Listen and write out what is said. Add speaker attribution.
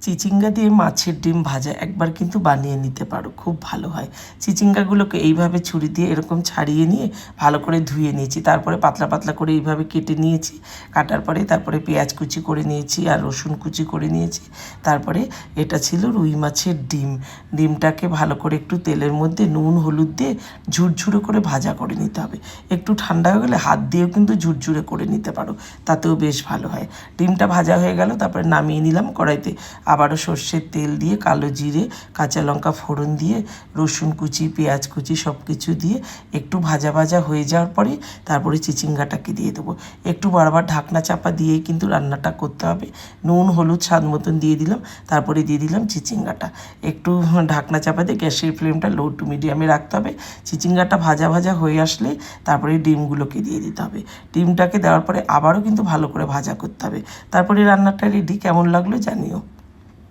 Speaker 1: চিচিঙ্গা দিয়ে মাছের ডিম ভাজা একবার কিন্তু বানিয়ে নিতে পারো, খুব ভালো হয়। চিচিঙ্গাগুলোকে এইভাবে ছুরি দিয়ে এরকম ছাড়িয়ে নিয়ে ভালো করে ধুয়ে নিয়েছি, তারপরে পাতলা পাতলা করে এইভাবে কেটে নিয়েছি। কাটার পরে তারপরে পেঁয়াজ কুচি করে নিয়েছি আর রসুন কুচি করে নিয়েছি। তারপরে এটা ছিল রুই মাছের ডিম। ডিমটাকে ভালো করে একটু তেলের মধ্যে নুন হলুদ দিয়ে ঝুরঝুরে করে ভাজা করে নিতে হবে। একটু ঠান্ডা হয়ে গেলে হাত দিয়েও কিন্তু ঝুরঝুরে করে নিতে পারো, তাতেও বেশ ভালো হয়। ডিমটা ভাজা হয়ে গেল, তারপরে নামিয়ে নিলাম। কড়াইতে আবারও সর্ষের তেল দিয়ে কালো জিরে কাঁচা লঙ্কা ফোড়ন দিয়ে রসুন কুচি পেঁয়াজ কুচি সব কিছু দিয়ে একটু ভাজা ভাজা হয়ে যাওয়ার পরে তারপরে চিচিঙ্গাটাকে দিয়ে দেবো। একটু বারবার ঢাকনা চাপা দিয়েই কিন্তু রান্নাটা করতে হবে। নুন হলুদ স্বাদ মতন দিয়ে দিলাম, তারপরে দিয়ে দিলাম চিচিঙ্গাটা। একটু ঢাকনা চাপা দিয়ে গ্যাসের ফ্লেমটা লো টু মিডিয়ামে রাখতে হবে। চিচিঙ্গাটা ভাজা ভাজা হয়ে আসলে তারপরে ডিমগুলোকে দিয়ে দিতে হবে। ডিমটাকে দেওয়ার পরে আবারও কিন্তু ভালো করে ভাজা করতে হবে। তারপরে রান্নাটা রেডি। কেমন লাগলো জানিও।